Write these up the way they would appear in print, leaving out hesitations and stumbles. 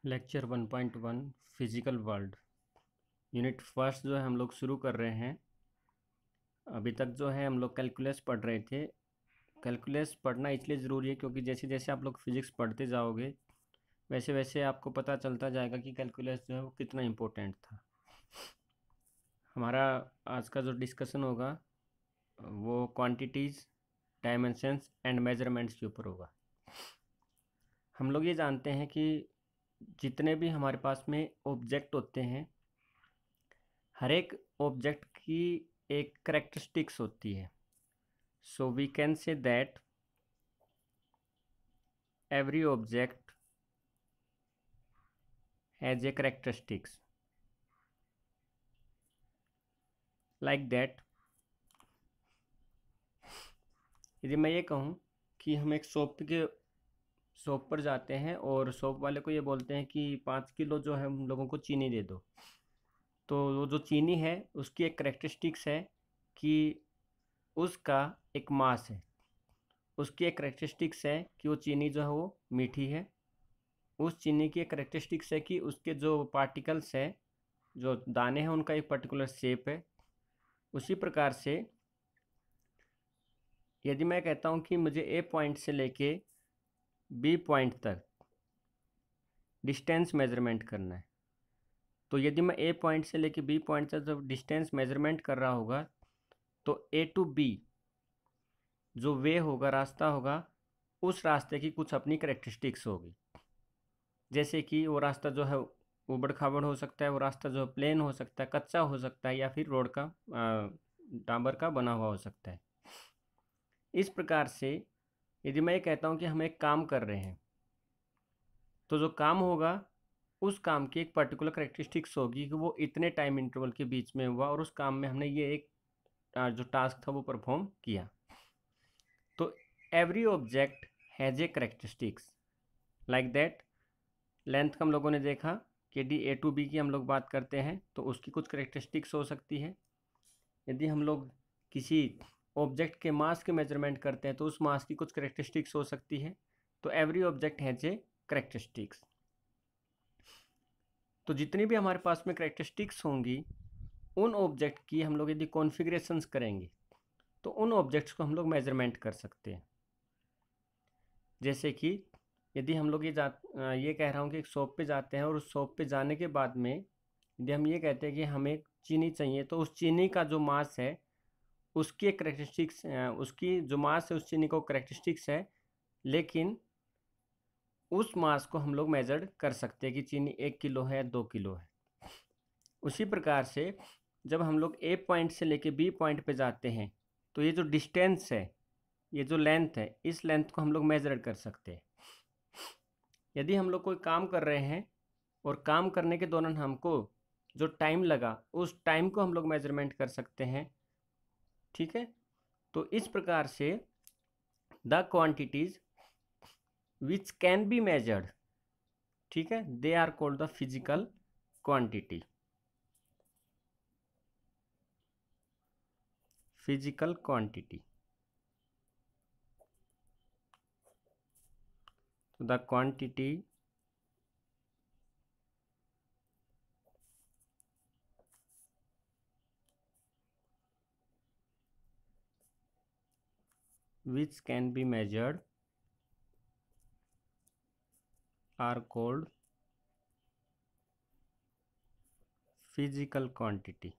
Lecture 1.1 physical world unit first जो है हम लोग शुरू कर रहे हैं। अभी तक जो है हम लोग कैलकुलस पढ़ रहे थे। कैलकुलस पढ़ना इसलिए ज़रूरी है क्योंकि जैसे जैसे आप लोग फिज़िक्स पढ़ते जाओगे वैसे वैसे आपको पता चलता जाएगा कि कैलकुलस जो है वो कितना इम्पोर्टेंट था। हमारा आज का जो डिस्कशन होगा वो क्वांटिटीज़, डायमेंशंस एंड मेजरमेंट्स के ऊपर होगा। हम लोग ये जानते हैं कि जितने भी हमारे पास में ऑब्जेक्ट होते हैं, हर एक ऑब्जेक्ट की एक करेक्टरिस्टिक्स होती है। So we can say that every object has a characteristics like that. यदि मैं ये कहूँ कि हम एक शॉप पर जाते हैं और शॉप वाले को ये बोलते हैं कि 5 किलो जो है हम लोगों को चीनी दे दो, तो वो जो चीनी है उसकी एक करेक्टरिस्टिक्स है कि उसका एक मास है। उसकी एक करेक्टरिस्टिक्स है कि वो चीनी जो है वो मीठी है। उस चीनी की एक करेक्टरिस्टिक्स है कि उसके जो पार्टिकल्स है, जो दाने हैं, उनका एक पर्टिकुलर शेप है। उसी प्रकार से यदि मैं कहता हूँ कि मुझे ए पॉइंट से लेके बी पॉइंट तक डिस्टेंस मेजरमेंट करना है, तो यदि मैं ए पॉइंट से लेके बी पॉइंट तक जब डिस्टेंस मेजरमेंट कर रहा होगा तो ए टू बी जो वे होगा, रास्ता होगा, उस रास्ते की कुछ अपनी करेक्टरिस्टिक्स होगी। जैसे कि वो रास्ता जो है ऊबड़ खाबड़ हो सकता है, वो रास्ता जो प्लेन हो सकता है, कच्चा हो सकता है, या फिर रोड का डांबर का बना हुआ हो सकता है। इस प्रकार से यदि मैं ये कहता हूँ कि हम एक काम कर रहे हैं, तो जो काम होगा उस काम की एक पर्टिकुलर करेक्टरिस्टिक्स होगी कि वो इतने टाइम इंटरवल के बीच में हुआ और उस काम में हमने ये एक जो टास्क था वो परफॉर्म किया। तो every object has a characteristics like that. Length का हम लोगों ने देखा कि यदि ए टू बी की हम लोग बात करते हैं तो उसकी कुछ करेक्टरिस्टिक्स हो सकती है। यदि हम लोग किसी ऑब्जेक्ट के मास के मेजरमेंट करते हैं तो उस मास की कुछ करेक्टरिस्टिक्स हो सकती है। तो every object has a characteristics. तो जितनी भी हमारे पास में करेक्टरिस्टिक्स होंगी, उन ऑब्जेक्ट की हम लोग यदि कॉन्फ़िगरेशंस करेंगे तो उन ऑब्जेक्ट्स को हम लोग मेजरमेंट कर सकते हैं। जैसे कि यदि हम लोग ये कह रहा हूँ कि एक शॉप पे जाते हैं और उस शॉप पे जाने के बाद में यदि हम ये कहते हैं कि हमें चीनी चाहिए, तो उस चीनी का जो मास है उसकी एक करेक्टरिस्टिक्स, उसकी जो मास है उस चीनी को करेक्टरिस्टिक्स है, लेकिन उस मास को हम लोग मेजर कर सकते हैं कि चीनी 1 किलो है, 2 किलो है। उसी प्रकार से जब हम लोग ए पॉइंट से लेके बी पॉइंट पे जाते हैं तो ये जो डिस्टेंस है, ये जो लेंथ है, इस लेंथ को हम लोग मेजर कर सकते हैं। यदि हम लोग कोई काम कर रहे हैं और काम करने के दौरान हमको जो टाइम लगा उस टाइम को हम लोग मेजरमेंट कर सकते हैं। ठीक है, तो इस प्रकार से the quantities which can be measured, ठीक है, they are called the physical quantity. Physical quantity, तो the quantity which can be measured are called physical quantity.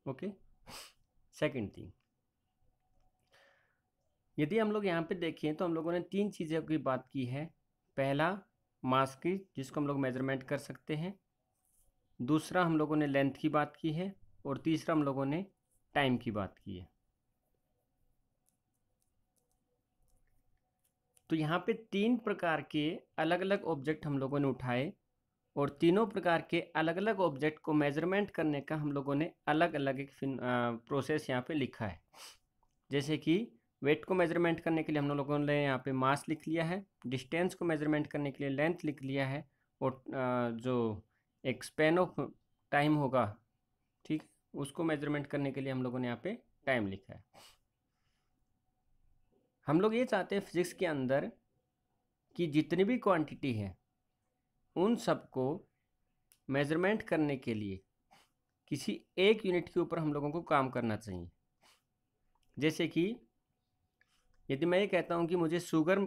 Okay, second thing, यदि हम लोग यहाँ पे देखें तो हम लोगों ने 3 चीज़ों की बात की है। पहला मास की, जिसको हम लोग मेजरमेंट कर सकते हैं। दूसरा हम लोगों ने लेंथ की बात की है और तीसरा हम लोगों ने टाइम की बात की है। तो यहाँ पे 3 प्रकार के अलग अलग ऑब्जेक्ट हम लोगों ने उठाए और तीनों प्रकार के अलग अलग ऑब्जेक्ट को मेजरमेंट करने का हम लोगों ने अलग अलग एक प्रोसेस यहाँ पे लिखा है। जैसे कि वेट को मेजरमेंट करने के लिए हम लोगों ने यहाँ पे मास लिख लिया है, डिस्टेंस को मेजरमेंट करने के लिए लेंथ लिख लिया है, और जो एक स्पेन ऑफ टाइम होगा, ठीक, उसको मेजरमेंट करने के लिए हम लोगों ने यहाँ पे टाइम लिखा है। हम लोग ये चाहते हैं फिजिक्स के अंदर कि जितनी भी क्वांटिटी है उन सबको मेजरमेंट करने के लिए किसी एक यूनिट के ऊपर हम लोगों को काम करना चाहिए। जैसे कि यदि मैं ये कहता हूँ कि मुझे शुगर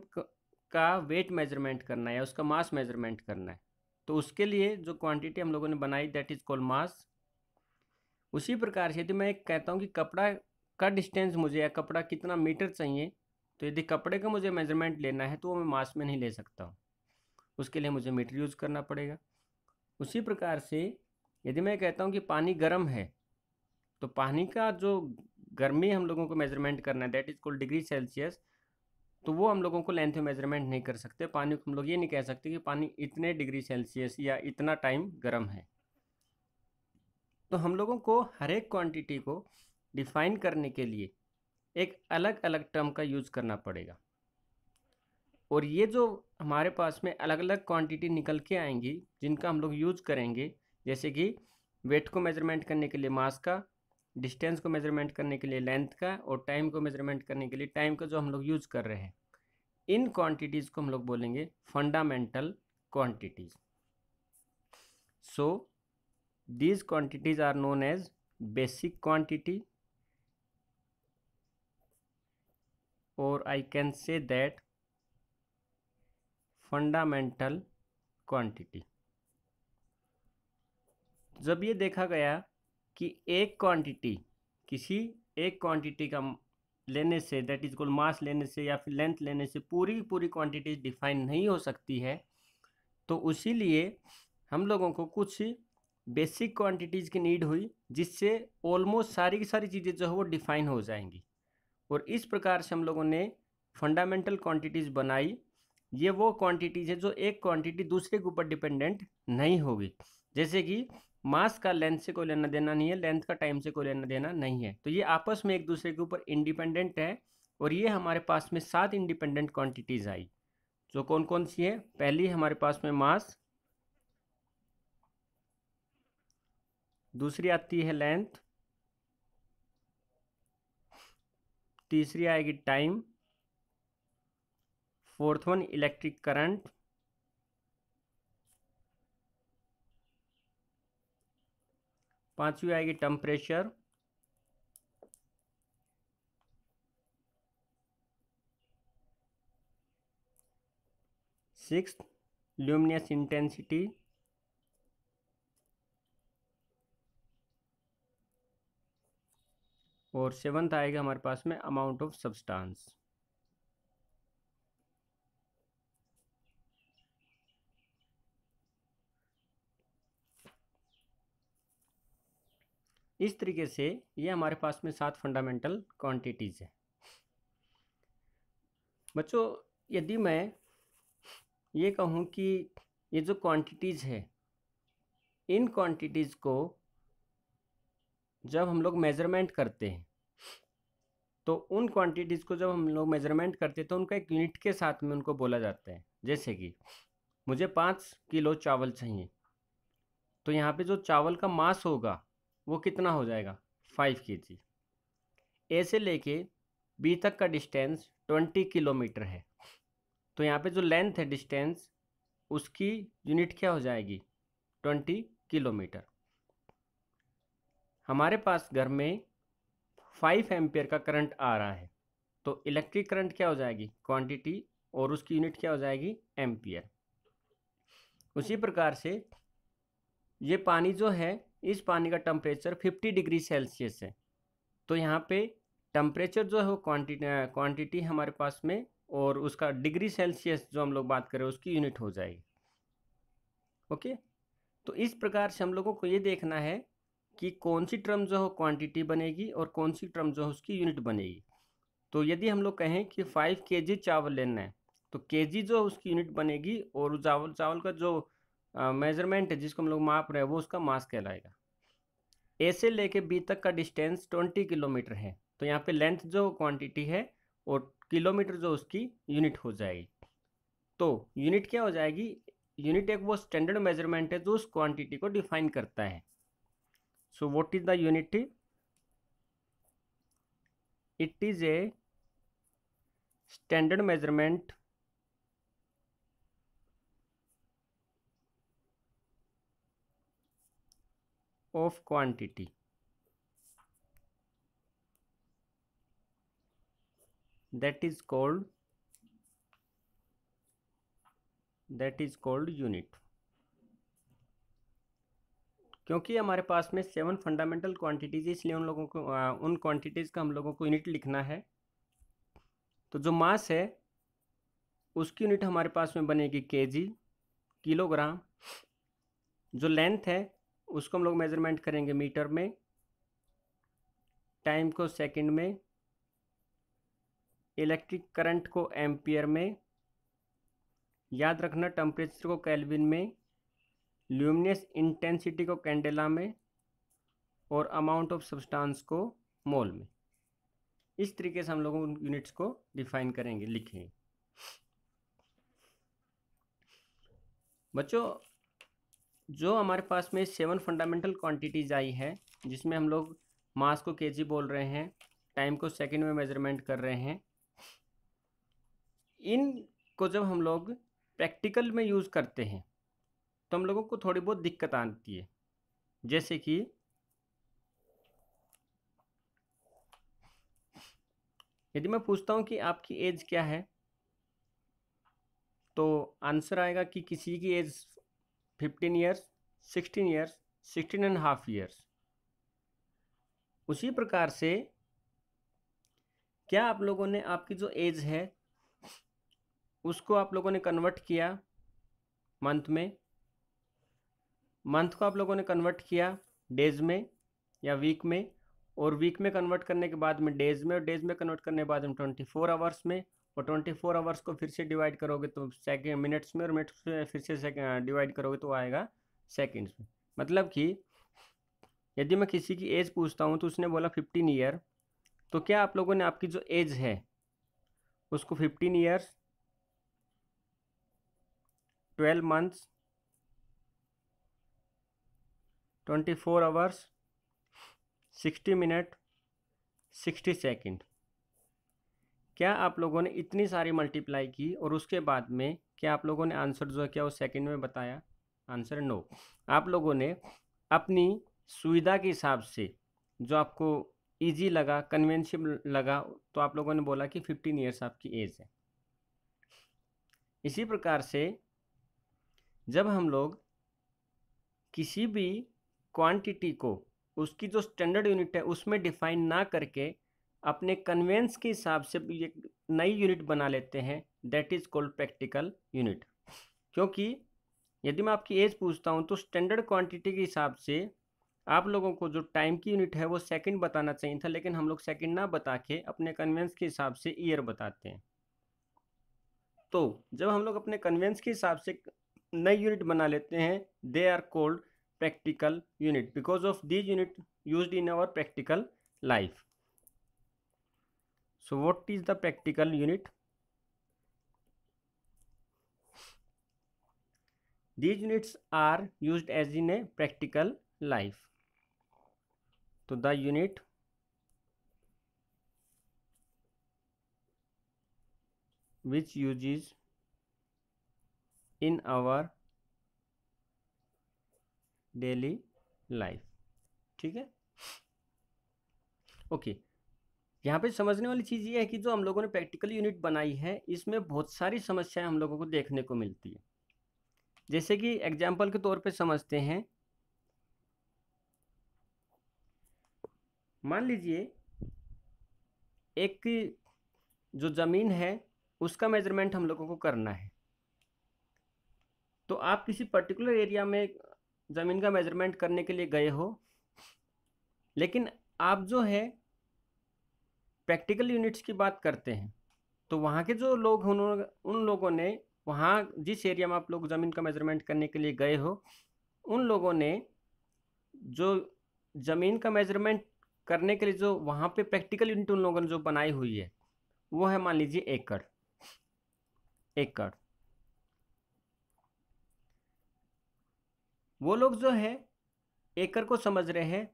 का वेट मेजरमेंट करना है या उसका मास मेजरमेंट करना है, तो उसके लिए जो क्वांटिटी हम लोगों ने बनाई दैट इज कॉल्ड मास। उसी प्रकार से यदि मैं एक कहता हूँ कि कपड़ा का डिस्टेंस मुझे या कपड़ा कितना मीटर चाहिए, तो यदि कपड़े का मुझे मेजरमेंट लेना है तो वो मैं मास में नहीं ले सकता हूँ, उसके लिए मुझे मीटर यूज़ करना पड़ेगा। उसी प्रकार से यदि मैं कहता हूँ कि पानी गर्म है, तो पानी का जो गर्मी हम लोगों को मेजरमेंट करना है that is called degree Celsius, तो वो हम लोगों को लेंथ में मेजरमेंट नहीं कर सकते। पानी को हम लोग ये नहीं कह सकते कि पानी इतने डिग्री सेल्सियस या इतना टाइम गर्म है। तो हम लोगों को हर एक क्वांटिटी को डिफाइन करने के लिए एक अलग अलग टर्म का यूज़ करना पड़ेगा, और ये जो हमारे पास में अलग अलग क्वांटिटी निकल के आएंगी जिनका हम लोग यूज़ करेंगे, जैसे कि वेट को मेजरमेंट करने के लिए मास का, डिस्टेंस को मेजरमेंट करने के लिए लेंथ का, और टाइम को मेजरमेंट करने के लिए टाइम का जो हम लोग यूज़ कर रहे हैं, इन क्वांटिटीज़ को हम लोग बोलेंगे fundamental quantities. So these quantities are known as basic quantity, or I can say that fundamental quantity। जब ये देखा गया कि एक क्वांटिटी किसी एक क्वांटिटी का लेने से दैट इज कॉल्ड मास लेने से या फिर लेंथ लेने से पूरी पूरी क्वांटिटी डिफाइन नहीं हो सकती है, तो उसी लिए हम लोगों को कुछ बेसिक क्वांटिटीज़ की नीड हुई जिससे ऑलमोस्ट सारी की सारी चीज़ें जो है वो डिफाइन हो जाएंगी, और इस प्रकार से हम लोगों ने फंडामेंटल क्वांटिटीज़ बनाई। ये वो क्वांटिटीज़ है जो एक क्वांटिटी दूसरे के ऊपर डिपेंडेंट नहीं होगी। जैसे कि मास का लेंथ से कोई लेना देना नहीं है, लेंथ का टाइम से कोई लेना देना नहीं है, तो ये आपस में एक दूसरे के ऊपर इंडिपेंडेंट है। और ये हमारे पास में 7 इंडिपेंडेंट क्वांटिटीज़ आई, जो कौन कौन सी है। पहली हमारे पास में मास, दूसरी आती है लेंथ, तीसरी आएगी time, fourth one electric current, पांचवी आएगी टेम्परेचर, सिक्स्थ ल्यूमिनस इंटेंसिटी, और सेवंथ आएगा हमारे पास में अमाउंट ऑफ सब्सटेंस। इस तरीके से ये हमारे पास में 7 फंडामेंटल क्वांटिटीज़ है। बच्चों, यदि मैं ये कहूँ कि ये जो क्वांटिटीज़ है, इन क्वांटिटीज़ को जब हम लोग मेज़रमेंट करते हैं, तो उन क्वांटिटीज़ को जब हम लोग मेज़रमेंट करते हैं तो उनका एक यूनिट के साथ में उनको बोला जाता है। जैसे कि मुझे 5 किलो चावल चाहिए, तो यहाँ पे जो चावल का मास होगा वो कितना हो जाएगा, 5 kg। ए से लेके बी तक का डिस्टेंस 20 किलोमीटर है, तो यहाँ पे जो लेंथ है डिस्टेंस, उसकी यूनिट क्या हो जाएगी, 20 किलोमीटर। हमारे पास घर में 5 एम्पियर का करंट आ रहा है, तो इलेक्ट्रिक करंट क्या हो जाएगी, क्वांटिटी, और उसकी यूनिट क्या हो जाएगी, एम्पियर। उसी प्रकार से ये पानी जो है, इस पानी का टेम्परेचर 50 डिग्री सेल्सियस है, तो यहाँ पे टेम्परेचर जो है वो क्वांटिटी हमारे पास में, और उसका डिग्री सेल्सियस जो हम लोग बात करें उसकी यूनिट हो जाएगी। ओके, तो इस प्रकार से हम लोगों को ये देखना है कि कौन सी टर्म जो है क्वांटिटी बनेगी और कौन सी टर्म जो है उसकी यूनिट बनेगी। तो यदि हम लोग कहें कि 5 kg चावल लेना है, तो kg जो उसकी यूनिट बनेगी, और चावल का जो मेजरमेंट है जिसको हम लोग माप रहे हैं वो उसका मास कहलाएगा। ए से लेके बी तक का डिस्टेंस 20 किलोमीटर है, तो यहाँ पे लेंथ जो क्वांटिटी है और किलोमीटर जो उसकी यूनिट हो जाएगी। तो यूनिट क्या हो जाएगी, यूनिट एक वो स्टैंडर्ड मेजरमेंट है जो उस क्वांटिटी को डिफाइन करता है। So what is the unit, it is a standard measurement of quantity, that is called unit. क्योंकि हमारे पास में 7 फंडामेंटल क्वांटिटीज, इसलिए उन लोगों को उन क्वांटिटीज का हम लोगों को यूनिट लिखना है। तो जो मास है उसकी यूनिट हमारे पास में बनेगी केजी, किलोग्राम। जो लेंथ है उसको हम लोग मेजरमेंट करेंगे मीटर में, टाइम को सेकंड में, इलेक्ट्रिक करंट को एम्पियर में, याद रखना टेम्परेचर को केल्विन में, ल्यूमिनस इंटेंसिटी को कैंडेला में, और अमाउंट ऑफ सब्सटेंस को मोल में। इस तरीके से हम लोग उन यूनिट्स को डिफाइन करेंगे, लिखेंगे। बच्चों, जो हमारे पास में 7 फंडामेंटल क्वांटिटीज आई है, जिसमें हम लोग मास को केजी बोल रहे हैं, टाइम को सेकंड में मेजरमेंट कर रहे हैं, इनको जब हम लोग प्रैक्टिकल में यूज़ करते हैं तो हम लोगों को थोड़ी बहुत दिक्कत आती है। जैसे कि यदि मैं पूछता हूँ कि आपकी एज क्या है, तो आंसर आएगा कि किसी की एज 15 ईयर्स, 16 ईयर्स, 16.5 ईयर्स। उसी प्रकार से क्या आप लोगों ने आपकी जो एज है उसको आप लोगों ने कन्वर्ट किया मंथ में, मंथ को आप लोगों ने कन्वर्ट किया डेज में या वीक में, और वीक में कन्वर्ट करने के बाद में डेज में, और डेज में कन्वर्ट करने के बाद में 24 आवर्स में, और 24 आवर्स को फिर से डिवाइड करोगे तो सेकेंड मिनट्स में, और मिनट्स में फिर से डिवाइड करोगे तो आएगा सेकेंड्स में। मतलब कि यदि मैं किसी की एज पूछता हूँ तो उसने बोला 15 ईयर, तो क्या आप लोगों ने आपकी जो एज है उसको 15 years, 12 months, 24 hours, 60 minute, 60 second, क्या आप लोगों ने इतनी सारी मल्टीप्लाई की और उसके बाद में क्या आप लोगों ने आंसर जो है क्या वो सेकेंड में बताया? Answer no. आप लोगों ने अपनी सुविधा के हिसाब से जो आपको इजी लगा, कन्वेंशियल लगा, तो आप लोगों ने बोला कि 15 ईयर्स आपकी एज है। इसी प्रकार से जब हम लोग किसी भी क्वांटिटी को उसकी जो स्टैंडर्ड यूनिट है उसमें डिफाइन ना करके अपने कन्वेंस के हिसाब से एक नई यूनिट बना लेते हैं, that is called practical unit. क्योंकि यदि मैं आपकी एज पूछता हूं तो स्टैंडर्ड क्वांटिटी के हिसाब से आप लोगों को जो टाइम की यूनिट है वो सेकंड बताना चाहिए था, लेकिन हम लोग सेकंड ना बता के अपने कन्वेंस के हिसाब से ईयर बताते हैं। तो जब हम लोग अपने कन्वेंस के हिसाब से नई यूनिट बना लेते हैं, they are called practical unit because of these unit used in our practical life. So what is the practical unit? These units are used as in a practical life. So the unit which uses in our daily life. ठीक है, okay. यहाँ पे समझने वाली चीज़ ये है कि जो हम लोगों ने प्रैक्टिकल यूनिट बनाई है इसमें बहुत सारी समस्याएं हम लोगों को देखने को मिलती है। जैसे कि एग्जाम्पल के तौर पे समझते हैं, मान लीजिए एक जो ज़मीन है उसका मेजरमेंट हम लोगों को करना है। तो आप किसी पर्टिकुलर एरिया में ज़मीन का मेजरमेंट करने के लिए गए हो, लेकिन आप जो है प्रैक्टिकल यूनिट्स की बात करते हैं, तो वहाँ के जो लोग उन लोगों ने वहाँ जिस एरिया में आप लोग ज़मीन का मेजरमेंट करने के लिए गए हो, उन लोगों ने जो ज़मीन का मेजरमेंट करने के लिए जो वहाँ पे प्रैक्टिकल यूनिट उन लोगों ने जो बनाई हुई है वो है, मान लीजिए एकड़। एकड़ वो लोग जो है एकड़ को समझ रहे हैं,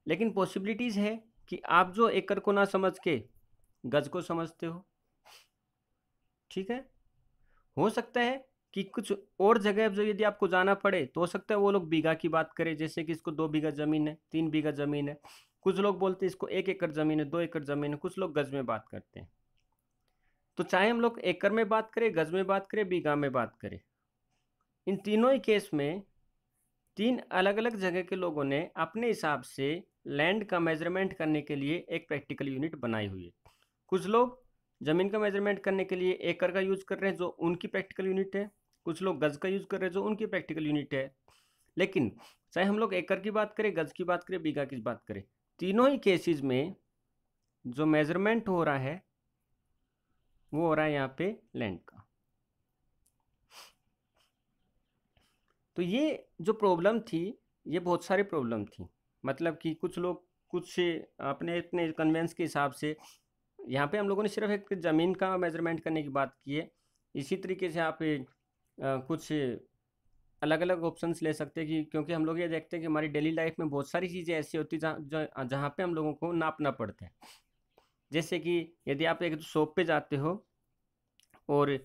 लेकिन पॉसिबिलिटीज़ है कि आप जो एकड़ को ना समझ के गज को समझते हो। ठीक है। हो सकता है कि कुछ और जगह जो यदि आपको जाना पड़े तो हो सकता है वो लोग बीघा की बात करें, जैसे कि इसको 2 बीघा ज़मीन है, 3 बीघा ज़मीन है। कुछ लोग बोलते हैं इसको 1 एकड़ ज़मीन है, 2 एकड़ ज़मीन है, कुछ लोग गज में बात करते हैं। तो चाहे हम लोग एकड़ में बात करें, गज में बात करें, बीघा में बात करें, इन तीनों ही केस में 3 अलग-अलग जगह के लोगों ने अपने हिसाब से लैंड का मेज़रमेंट करने के लिए एक प्रैक्टिकल यूनिट बनाई हुई है। कुछ लोग ज़मीन का मेज़रमेंट करने के लिए एकड़ का यूज़ कर रहे हैं जो उनकी प्रैक्टिकल यूनिट है, कुछ लोग गज़ का यूज़ कर रहे हैं जो उनकी प्रैक्टिकल यूनिट है। लेकिन चाहे हम लोग एकड़ की बात करें, गज़ की बात करें, बीघा की बात करें, तीनों ही केसेस में जो मेज़रमेंट हो रहा है वो हो रहा है यहाँ पे लैंड का। तो ये जो प्रॉब्लम थी, ये बहुत सारी प्रॉब्लम थी। मतलब कि कुछ लोग कुछ अपने अपने कन्वेंस के हिसाब से, यहाँ पे हम लोगों ने सिर्फ एक ज़मीन का मेज़रमेंट करने की बात की है। इसी तरीके से आप कुछ अलग अलग ऑप्शंस ले सकते हैं, कि क्योंकि हम लोग ये देखते हैं कि हमारी डेली लाइफ में बहुत सारी चीज़ें ऐसी होती हैं जहाँ पे हम लोगों को नापना पड़ता है। जैसे कि यदि आप एक शॉप पे जाते हो और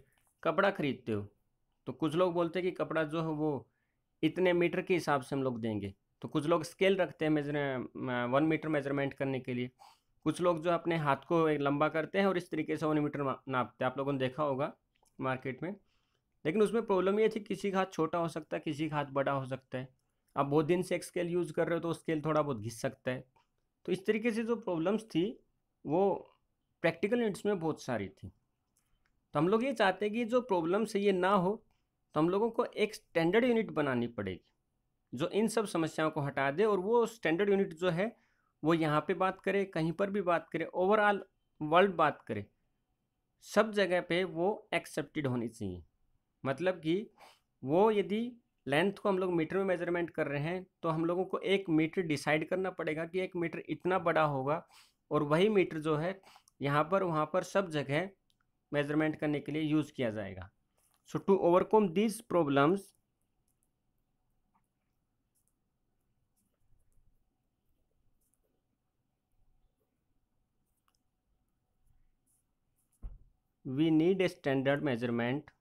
कपड़ा खरीदते हो, तो कुछ लोग बोलते हैं कि कपड़ा जो है वो इतने मीटर के हिसाब से हम लोग देंगे। तो कुछ लोग स्केल रखते हैं 1 मीटर मेजरमेंट करने के लिए। कुछ लोग जो अपने हाथ को एक लंबा करते हैं और इस तरीके से 1 मीटर नापते हैं, आप लोगों ने देखा होगा मार्केट में। लेकिन उसमें प्रॉब्लम ये थी, किसी का हाथ छोटा हो सकता है, किसी का हाथ बड़ा हो सकता है। आप बहुत दिन से एक स्केल यूज़ कर रहे हो तो स्केल थोड़ा बहुत घिस सकता है। तो इस तरीके से जो प्रॉब्लम्स थी वो प्रैक्टिकल यूनिट्स में बहुत सारी थी। तो हम लोग ये चाहते हैं कि जो प्रॉब्लम्स है ये ना हो, तो हम लोगों को एक स्टैंडर्ड यूनिट बनानी पड़ेगी जो इन सब समस्याओं को हटा दे। और वो स्टैंडर्ड यूनिट जो है वो यहाँ पे बात करे, कहीं पर भी बात करे, ओवरऑल वर्ल्ड बात करे, सब जगह पे वो एक्सेप्टेड होनी चाहिए। मतलब कि वो यदि लेंथ को हम लोग मीटर में मेजरमेंट कर रहे हैं तो हम लोगों को 1 मीटर डिसाइड करना पड़ेगा कि 1 मीटर इतना बड़ा होगा, और वही मीटर जो है यहाँ पर वहाँ पर सब जगह मेजरमेंट करने के लिए यूज़ किया जाएगा। So to overcome these problems, we need a standard measurement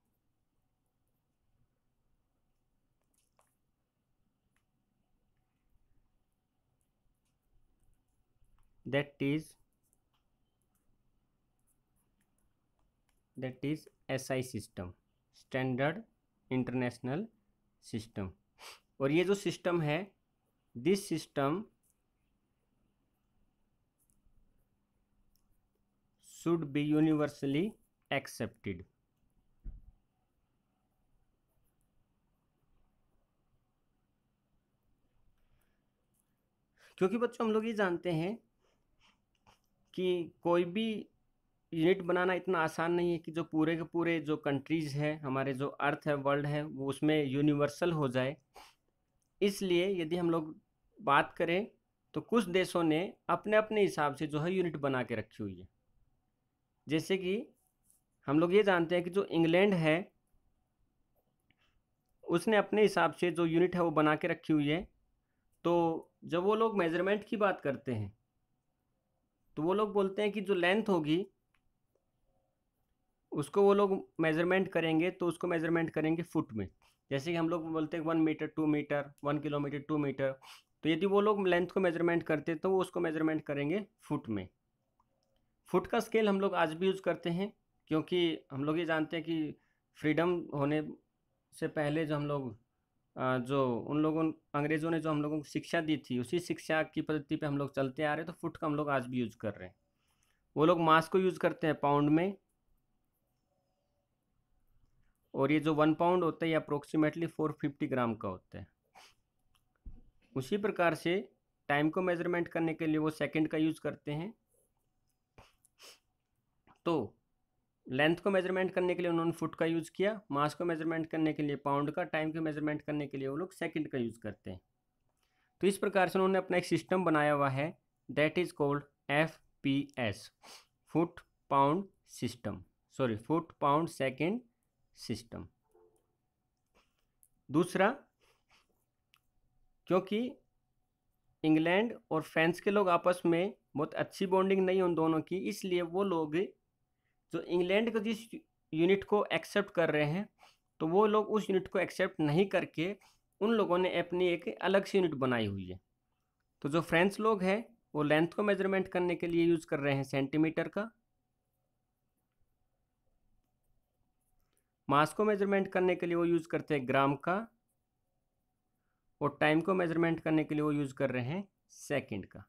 that is SI system, standard international system. और ये जो सिस्टम है, this system should be universally accepted. क्योंकि बच्चों हम लोग ये जानते हैं कि कोई भी यूनिट बनाना इतना आसान नहीं है कि जो पूरे के पूरे जो कंट्रीज़ है, हमारे जो अर्थ है, वर्ल्ड है, वो उसमें यूनिवर्सल हो जाए। इसलिए यदि हम लोग बात करें तो कुछ देशों ने अपने अपने हिसाब से जो है यूनिट बना के रखी हुई है। जैसे कि हम लोग ये जानते हैं कि जो इंग्लैंड है उसने अपने हिसाब से जो यूनिट है वो बना के रखी हुई है। तो जब वो लोग मेजरमेंट की बात करते हैं तो वो लोग बोलते हैं कि जो लेंथ होगी उसको वो लोग मेजरमेंट करेंगे, तो उसको मेजरमेंट करेंगे फुट में। जैसे कि हम लोग बोलते हैं 1 मीटर, 2 मीटर, 1 किलोमीटर, 2 मीटर। तो यदि वो लोग लेंथ को मेजरमेंट करते तो वो उसको मेजरमेंट करेंगे फुट में। फुट का स्केल हम लोग आज भी यूज़ करते हैं, क्योंकि हम लोग ये जानते हैं कि फ्रीडम होने से पहले जो हम लोग जो उन लोगों अंग्रेज़ों ने जो हम लोगों को शिक्षा दी थी, उसी शिक्षा की पद्धति पे हम लोग चलते आ रहे हैं। तो फुट का हम लोग आज भी यूज़ कर रहे हैं। वो लोग मास को यूज़ करते हैं पाउंड में, और ये जो 1 पाउंड होता है ये अप्रोक्सीमेटली 450 ग्राम का होता है। उसी प्रकार से टाइम को मेजरमेंट करने के लिए वो सेकंड का यूज़ करते हैं। तो लेंथ को मेजरमेंट करने के लिए उन्होंने फुट का यूज़ किया, मास को मेजरमेंट करने के लिए पाउंड का, टाइम को मेजरमेंट करने के लिए वो लोग सेकंड का यूज़ करते हैं। तो इस प्रकार से उन्होंने अपना एक सिस्टम बनाया हुआ है, that is called FPS, foot pound system, sorry foot pound second system. दूसरा, क्योंकि इंग्लैंड और फ्रांस के लोग आपस में बहुत अच्छी बॉन्डिंग नहीं उन दोनों की, इसलिए वो लोग जो इंग्लैंड का जिस यूनिट को एक्सेप्ट कर रहे हैं, तो वो लोग उस यूनिट को एक्सेप्ट नहीं करके उन लोगों ने अपनी एक अलग सी यूनिट बनाई हुई है। तो जो फ्रेंच लोग हैं वो लेंथ को मेजरमेंट करने के लिए यूज़ कर रहे हैं सेंटीमीटर का, मास को मेजरमेंट करने के लिए वो यूज़ करते हैं ग्राम का, और टाइम को मेजरमेंट करने के लिए वो यूज़ कर रहे हैं सेकंड का।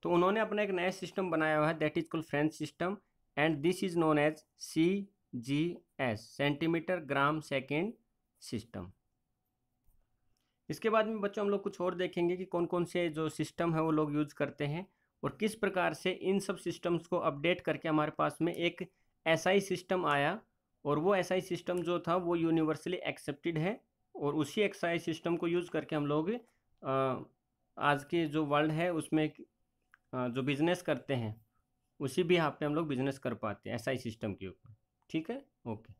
तो उन्होंने अपना एक नया सिस्टम बनाया हुआ है, that is called French system, and this is known as CGS, centimetre gram second system. इसके बाद में बच्चों हम लोग कुछ और देखेंगे कि कौन कौन से जो सिस्टम है वो लोग यूज़ करते हैं, और किस प्रकार से इन सब सिस्टम्स को अपडेट करके हमारे पास में एक SI सिस्टम आया, और वो SI सिस्टम जो था वो यूनिवर्सली एक्सेप्टेड है, और उसी SI सिस्टम को यूज़ करके हम लोग आज के जो वर्ल्ड है उसमें जो बिजनेस करते हैं उसी भी यहाँ पे हम लोग बिजनेस कर पाते हैं SI सिस्टम के ऊपर। ठीक है, ओके।